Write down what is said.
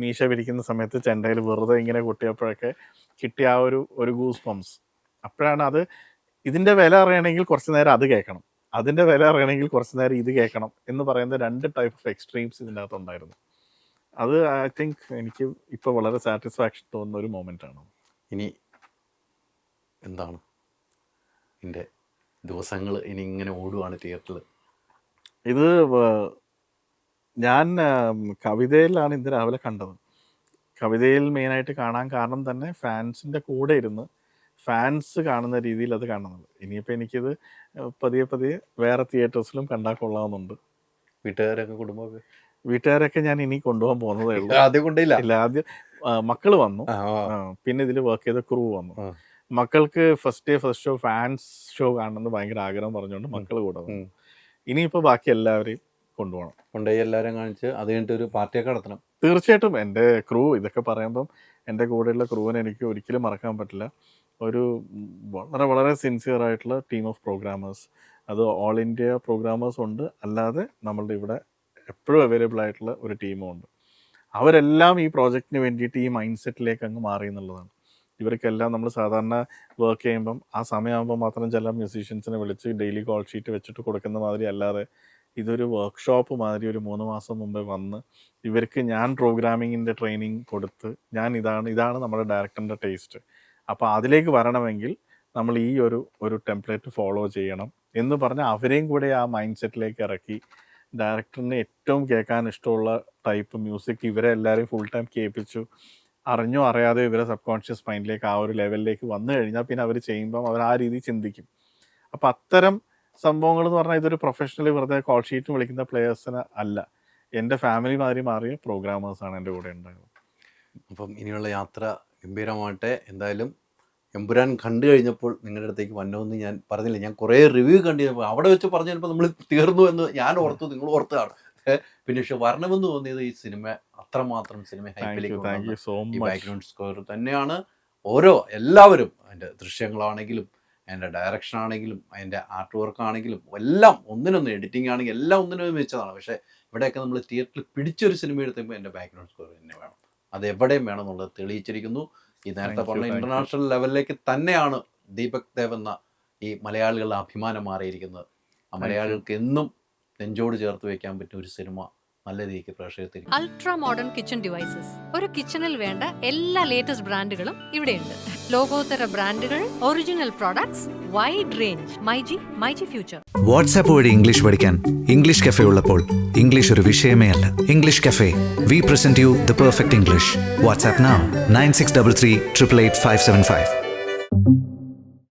മീശ പിരിക്കുന്ന സമയത്ത് ചെണ്ടയിൽ വെറുതെ ഇങ്ങനെ കൊട്ടിയപ്പോഴൊക്കെ കിട്ടിയ ആ ഒരു ഗൂസ് പംസ്. അപ്പോഴാണ് അത് ഇതിൻ്റെ വില അറിയണമെങ്കിൽ കുറച്ച് നേരം അത് കേൾക്കണം, അതിൻ്റെ വില അറിയണമെങ്കിൽ കുറച്ച് നേരം ഇത് കേൾക്കണം എന്ന് പറയുന്ന 2 ടൈപ്പ് ഓഫ് എക്സ്ട്രീംസ് ഇതിൻ്റെ അകത്തുണ്ടായിരുന്നു. അത് ഐ തിങ്ക് എനിക്ക് ഇപ്പോൾ വളരെ സാറ്റിസ്ഫാക്ഷൻ തോന്നുന്ന ഒരു മൊമെൻ്റാണ്. ഇനി എന്താണ് എൻ്റെ ദിവസങ്ങൾ ഇനി ഇങ്ങനെ ഓടുവാണ് തിയേറ്ററിൽ? ഇത് ഞാൻ കവിതയിലാണ് ഇന്ന് രാവിലെ കണ്ടത്. കവിതയിൽ മെയിനായിട്ട് കാണാൻ കാരണം തന്നെ ഫാൻസിൻ്റെ കൂടെ ഇരുന്ന് ഫാൻസ് കാണുന്ന രീതിയിൽ അത് കാണുന്നത്. ഇനിയിപ്പോൾ എനിക്കിത് പതിയെ വേറെ തിയേറ്റേഴ്സിലും കണ്ടാൽ കൊള്ളാമെന്നുണ്ട്. വീട്ടുകാരൊക്കെ ഞാൻ ഇനി കൊണ്ടുപോകാൻ പോകുന്നതേ ഉള്ളൂ. ആദ്യം കൊണ്ടില്ല. ഇല്ല, ആദ്യം മക്കൾ വന്നു, പിന്നെ ഇതിൽ വർക്ക് ചെയ്ത ക്രൂ വന്നു. മക്കൾക്ക് first day first show fans show കാണണമെന്ന് ഭയങ്കര ആഗ്രഹം പറഞ്ഞുകൊണ്ട് മക്കൾ കൂടെ വന്നു. ഇനിയിപ്പോൾ ബാക്കി എല്ലാവരെയും കൊണ്ടുപോകണം, കൊണ്ടുപോയി എല്ലാവരും കാണിച്ച് അത് കഴിഞ്ഞിട്ട് ഒരു പാർട്ടിയൊക്കെ നടത്തണം. തീർച്ചയായിട്ടും. എൻ്റെ ക്രൂ, ഇതൊക്കെ പറയുമ്പം എൻ്റെ കൂടെയുള്ള ക്രൂവിനെ എനിക്ക് ഒരിക്കലും മറക്കാൻ പറ്റില്ല. ഒരു വളരെ സിൻസിയർ ആയിട്ടുള്ള ടീം ഓഫ് പ്രോഗ്രാമേഴ്സ്. അത് ഓൾ ഇന്ത്യ പ്രോഗ്രാമേഴ്സ് ഉണ്ട്, അല്ലാതെ നമ്മളുടെ ഇവിടെ എപ്പോഴും അവൈലബിൾ ആയിട്ടുള്ള ഒരു ടീമും ഉണ്ട്. അവരെല്ലാം ഈ പ്രോജക്റ്റിന് വേണ്ടിയിട്ട് ഈ മൈൻഡ് സെറ്റിലേക്ക് അങ്ങ് മാറി എന്നുള്ളതാണ്. ഇവർക്കെല്ലാം നമ്മൾ സാധാരണ വർക്ക് ചെയ്യുമ്പം ആ സമയമാകുമ്പോൾ മാത്രം ചില മ്യൂസീഷ്യൻസിനെ വിളിച്ച് ഡെയിലി കോൾ ഷീറ്റ് വെച്ചിട്ട് കൊടുക്കുന്ന മാതിരി അല്ലാതെ ഇതൊരു വർക്ക്ഷോപ്പ് മാതിരി ഒരു 3 മാസം മുമ്പേ വന്ന് ഇവർക്ക് ഞാൻ പ്രോഗ്രാമിങ്ങിൻ്റെ ട്രെയിനിങ് കൊടുത്ത് ഇതാണ് നമ്മുടെ ഡയറക്ടറിൻ്റെ ടേസ്റ്റ്, അപ്പോൾ അതിലേക്ക് വരണമെങ്കിൽ നമ്മൾ ഈ ഒരു ടെംപ്ലേറ്റ് ഫോളോ ചെയ്യണം എന്ന് പറഞ്ഞ് അവരെയും കൂടെ ആ മൈൻഡ് സെറ്റിലേക്ക് ഇറക്കി ഡയറക്ടറിന് ഏറ്റവും കേൾക്കാൻ ഇഷ്ടമുള്ള ടൈപ്പ് മ്യൂസിക് ഇവരെ എല്ലാവരെയും ഫുൾ ടൈം കേൾപ്പിച്ചു. അറിഞ്ഞോ അറിയാതെ ഇവരെ സബ് കോൺഷ്യസ് മൈൻഡിലേക്ക് ആ ഒരു ലെവലിലേക്ക് വന്നു കഴിഞ്ഞാൽ പിന്നെ അവർ ചെയ്യുമ്പം അവർ ആ രീതിയിൽ ചിന്തിക്കും. അപ്പം അത്തരം സംഭവങ്ങൾ എന്ന് പറഞ്ഞാൽ ഇതൊരു പ്രൊഫഷണലി വെറുതെ കോൾ ഷീറ്റ് വിളിക്കുന്ന പ്ലേയേഴ്സിന് അല്ല, എൻ്റെ ഫാമിലി മാതിരി മാറിയ പ്രോഗ്രാമേഴ്സാണ് എൻ്റെ കൂടെ ഉണ്ടായത്. അപ്പം ഇനിയുള്ള യാത്ര ഗംഭീരമാവട്ടെ. എന്തായാലും എമ്പുരാൻ കണ്ടു കഴിഞ്ഞപ്പോൾ നിങ്ങളുടെ അടുത്തേക്ക് വന്നോന്ന് ഞാൻ പറഞ്ഞില്ല, ഞാൻ കുറേ റിവ്യൂ കണ്ടു കഴിഞ്ഞപ്പോൾ അവിടെ വെച്ച് പറഞ്ഞു കഴിഞ്ഞപ്പോൾ നമ്മൾ തീർന്നു എന്ന് ഞാൻ ഓർത്തു, നിങ്ങൾ ഓർത്താണ്. പിന്നെ പക്ഷെ വരണമെന്ന് തോന്നിയത് ഈ സിനിമ അത്രമാത്രം സിനിമ ഹൈപ്പിലേക്ക് ബാക്ക്ഗ്രൗണ്ട് സ്കോർ തന്നെയാണ്. എല്ലാവരും അതിൻ്റെ ദൃശ്യങ്ങളാണെങ്കിലും അതിൻ്റെ ഡയറക്ഷൻ ആണെങ്കിലും അതിൻ്റെ ആർട്ട് വർക്ക് ആണെങ്കിലും എല്ലാം ഒന്നിനൊന്ന്, എഡിറ്റിംഗ് ആണെങ്കിലും എല്ലാം ഒന്നിനൊന്നും വെച്ചതാണ്. പക്ഷേ ഇവിടെയൊക്കെ നമ്മൾ തിയേറ്ററിൽ പിടിച്ചൊരു സിനിമ എടുത്തുമ്പോൾ എൻ്റെ ബാക്ക്ഗ്രൗണ്ട് സ്കോർ തന്നെ വേണം, അത് എവിടെയും വേണം എന്നുള്ളത് തെളിയിച്ചിരിക്കുന്നു. ഈ നേരത്തെ പറഞ്ഞ ഇന്റർനാഷണൽ ലെവലിലേക്ക് തന്നെയാണ് ദീപക് ദേവ് എന്ന ഈ മലയാളികളുടെ അഭിമാനം മാറിയിരിക്കുന്നത്. ആ മലയാളികൾക്ക് എന്നും നെഞ്ചോട് ചേർത്ത് വെക്കാൻ പറ്റിയ ഒരു സിനിമ നല്ല രീതിക്ക് പ്രേക്ഷകർക്ക്. അൾട്രാ മോഡേൺ കിച്ചൺ ഡിവൈസസ്, ഒരു കിച്ചണിൽ വേണ്ട എല്ലാ ലേറ്റസ്റ്റ് ബ്രാൻഡുകളും ഇവിടെയുണ്ട്. ലോകോത്തര ബ്രാൻഡുകൾ, original products, wide range. MyG future. WhatsApp വഴി ഇംഗ്ലീഷ് പഠിക്കാൻ ഇംഗ്ലീഷ് കഫേ ഉള്ളപ്പോൾ ഇംഗ്ലീഷ് ഒരു വിഷയമേ അല്ല. English cafe, we present you the perfect English. WhatsApp now 9633 888 575.